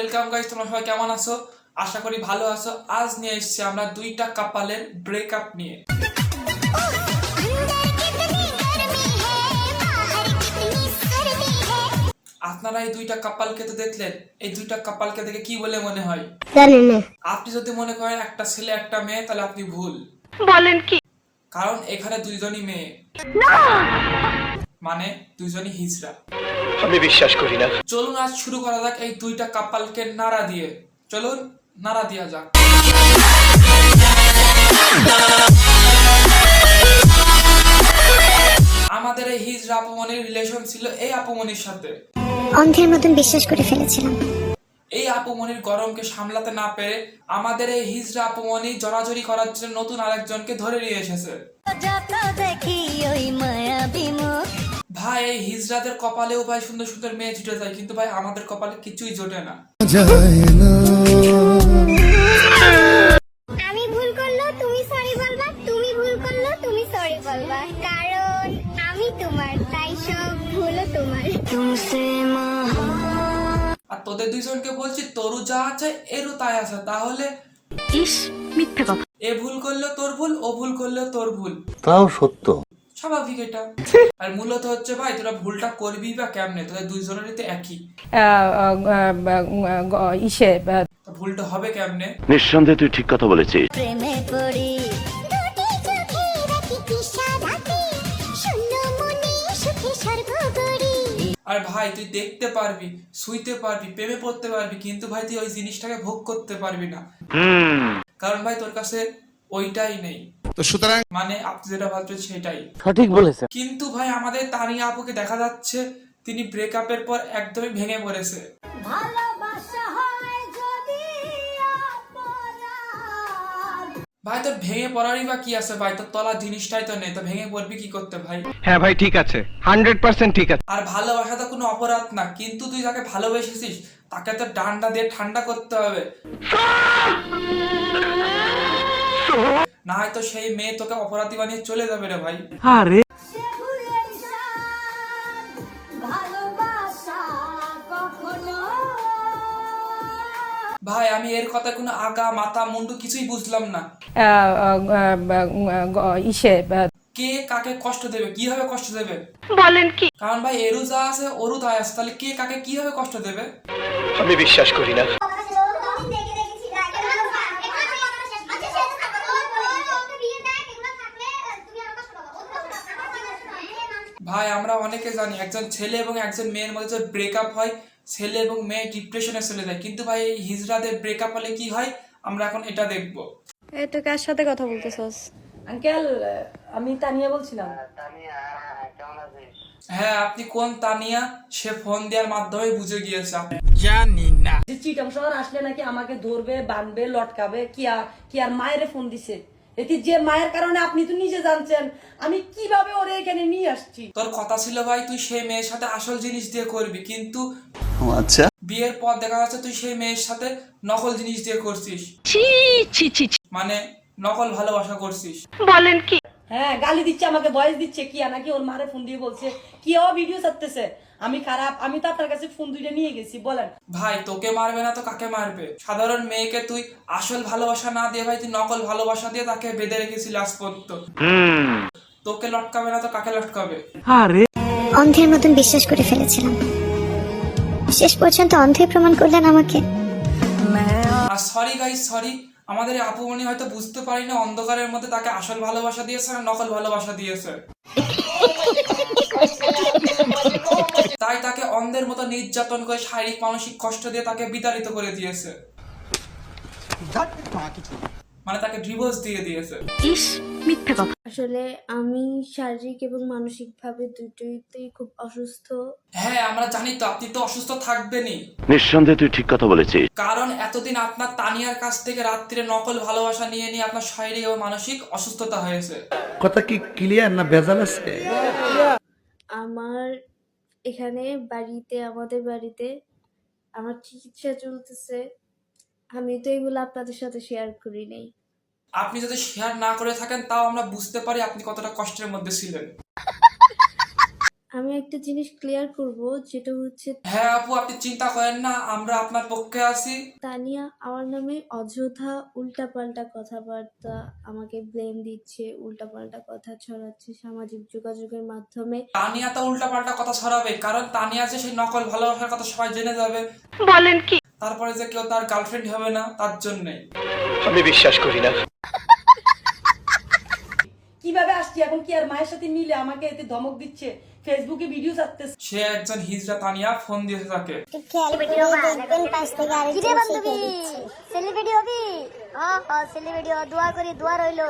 Welcome guys, তোমরা সবাই কেমন আছো? আশা করি ভালো আছো। আজ নিয়ে এসেছি আমরা দুইটা কাপালের ব্রেকআপ নিয়ে। আপনারা এই দুইটা কাপালকে তো দেখলেন, এই দুইটা কাপালকে দেখে কি বলে মনে হয় জানি না। আপনি যদি মনে করেন একটা ছেলে একটা মেয়ে, তাহলে আপনি ভুল বলেন কি? কারণ এখানে দুইজনই মেয়ে, মানে দুইজনই হিজড়া। আমি বিশ্বাস করি না। চলুন আজ শুরু করা যাক এই দুইটা কাপালকে নাড়া দিয়ে। চলুন নাড়া দিয়া যাক। আমাদের এই হিজড়া আপুমনির রিলেশন ছিল এই আপুমনির সাথে। অন্ধের মতন বিশ্বাস করে ফেলেছিলাম। এই আপুমনির গরমকে সামলাতে না পেরে আমাদের এই হিজড়া আপুমনি জড়াজড়ি করার জন্য নতুন আরেকজনকে ধরে নিয়ে এসেছে। ভাই এই হিজড়াদের কপালেও ভাই সুন্দর সুন্দর মেয়ে জুটে যায়, কিন্তু ভাই আমাদের কপালে কিছুই জোটে না। আমি ভুল করলো তুমি সরি বলবা, তুমি ভুল করলো তুমি সরি বলবা, কারণ আমি তোমার, তাই সব ভুলও তোমার। আর তোদের দুইজনকে বলছি, তরু যা আছে এরও তাই আছে। তাহলে ইস, মিথ্যে কথা। এ ভুল করলেও তোর ভুল, ও ভুল করলেও তোর ভুল। তাও সত্য। স্বাভাবিক এটা। আর মূলত হচ্ছে ভাই, তোরা ভুলটা করবি বা কেমনে? তোদের দুইজনেরই তো একই। ভুলটা হবে কেমনে? নিঃসন্দেহে তুই ঠিক কথা বলেছিস। প্রেমে পড়ি আর ভাই তুই দেখতে পারবি, শুইতে পারবি, প্রেমে পড়তে পারবি, কিন্তু ভাই তুই ওই জিনিসটাকে ভোগ করতে পারবি না। কারণ ভাই তোর কাছে ওইটাই নেই। তো সুতরাং মানে আপনি যেটা ভাবছেন সেটাই সঠিক বলেছে। কিন্তু ভাই আমাদের তানিয়া আপুকে দেখা যাচ্ছে তিনি ব্রেকআপের পর একদমই ভেঙে পড়েছে। ভাই তোর ভেঙে পড়ারই বা কি আছে ভাই? তোর তলার জিনিসটাই তো নেই, তো ভেঙে পড়বি কি করতে ভাই? হ্যাঁ ভাই ঠিক আছে, 100% ঠিক আছে। আর ভালোবাসা তো কোনো অপরাধ না, কিন্তু তুই যাকে ভালোবেসেছিস তাকে তো ডান্ডা দিয়ে ঠান্ডা করতে হবে, না হয়তো সেই মেয়ে তোকে অপরাধী বানিয়ে চলে যাবে রে ভাই। আরে ভাই আমি এর কথা কোনো আগা মাথা মুন্ডু কিছুই বুঝলাম না। কে কাকে কষ্ট দেবে, কিভাবে কষ্ট দেবে? বলেন কি? কারণ ভাই এরু যা আছে ওরু তাই আছে, তাহলে কে কাকে কিভাবে কষ্ট দেবে? আমি বিশ্বাস করি না। ভাই আমরা অনেকে জানি একজন ছেলে এবং একজন মেয়ের মধ্যে যে ব্রেকআপ হয়, ছেলে এবং মেয়ে ডিপ্রেশনে চলে যায়, কিন্তু ভাই এই হিজড়াদের ব্রেকআপ হলে কি হয় আমরা এখন এটা দেখবো। এই তো কার সাথে কথা বলতেছস? আঙ্কেল, আমি তানিয়া বলছিলাম। হ্যাঁ আপনি কোন তানিয়া? সে ফোন দেওয়ার মাধ্যমে বুঝে গিয়েছে। যে চিটাং শহর আসলে নাকি আমাকে ধরবে, বাঁধবে, লটকাবে। কি আর মায়ের ফোন দিছে। এটি যে মায়ের কারণে আপনি তো নিজে জানছেন আমি কিভাবে ওরে এখানে নিয়ে আসছি। তোর কথা ছিল ভাই তুই সেই মেয়ের সাথে আসল জিনিস দিয়ে করবি, কিন্তু আচ্ছা, বিয়ের পর দেখা যাচ্ছে তুই সেই মেয়ের সাথে নকল জিনিস দিয়ে করছিস, মানে নকল ভালোবাসা করছিস। বলেন কি? হ্যাঁ, গালি দিচ্ছে আমাকে, ভয়েস দিচ্ছে। কি নাকি ওর মারে ফোন দিয়ে বলছে কি ও ভিডিও ছাড়তেছে। আমি খারাপ, আমি তো আপনার কাছে ফোন দুইটা নিয়ে গেছি। বলেন ভাই তোকে মারবে না তো কাকে মারবে? সাধারণ মেয়েকে তুই আসল ভালোবাসা না দিয়ে ভাই তুই নকল ভালোবাসা দিয়ে তাকে বেঁধে রেখেছিস লাস্ট পর্যন্ত। তোকে লটকাবে না তো কাকে লটকাবে? অন্ধের মতন বিশ্বাস করে ফেলেছিলাম, শেষ পর্যন্ত অন্ধে প্রমাণ করলেন আমাকে। আর সরি গাইস, সরি, আমাদের এই আপুমনি হয়তো বুঝতে পারি না অন্ধকারের মধ্যে তাকে আসল ভালোবাসা দিয়েছে না নকল ভালোবাসা দিয়েছে, তাই তাকে অন্ধের মতো নির্যাতন করে শারীরিক মানসিক কষ্ট দিয়ে তাকে বিতাড়িত করে দিয়েছে, মানে তাকে ডিভোর্স দিয়ে দিয়েছে। ইস, মিথ্যে কথা। আসলে আমি শারীরিক এবং মানসিকভাবে দুটোইতেই খুব অসুস্থ। হ্যাঁ আমরা জানি তো আপনি তো অসুস্থ থাকবেনই, নিঃসন্দেহে তুই ঠিক কথা বলেছিস। কারণ এতদিন আপনার তানিয়ার কাছ থেকে রাত্রিরে নকল ভালোবাসা নিয়ে নিয়ে আপনার শারীরিক এবং মানসিক অসুস্থতা হয়েছে। কথা কি ক্লিয়ার না ভেজাল আছে? আমার এখানে বাড়িতে, আমাদের বাড়িতে আমার চিকিৎসা চলতেছে। আমি তো এগুলো আপনাদের সাথে শেয়ার করি নাই। আপনি যদি শেয়ার না করে থাকেন তাও আমরা বুঝতে পারি আপনি কতটা কষ্টের মধ্যে ছিলেন। আমি একটা জিনিস ক্লিয়ার করব, যেটা হচ্ছে হ্যাঁ আপু, আপনি চিন্তা করেন না, আমরা আপনার পক্ষে আছি। তানিয়া আমার নামে অযথা উল্টাপাল্টা কথাবার্তা আমাকে ব্লেম দিচ্ছে, উল্টাপাল্টা কথা ছড়াচ্ছে সামাজিক যোগাযোগের মাধ্যমে। তানিয়া তো উল্টাপাল্টা কথা ছড়াবে, কারণ তানিয়া যে সেই নকল ভালোবাসার কথা সবাই জেনে যাবে, বলেন কি? তারপরে যে কেউ তার গার্লফ্রেন্ড হবে না, তার জন্যই। আমি বিশ্বাস করি না। কিভাবে আসছি এখন, কি আর মায়ের সাথে মিলে আমাকে এতে ধমক দিচ্ছে, ফেসবুকে ভিডিও ছাড়তেছে। সে একজন হিজড়া তানিয়া ফোন দিয়েছে তাকে। খেয়াল ভিডিও দেখবেন পাশ থেকে আরেকজন বান্ধবী সেলিব্রিটি হবি। সেলিব্রিটি দোয়া করি, দোয়া রইলো।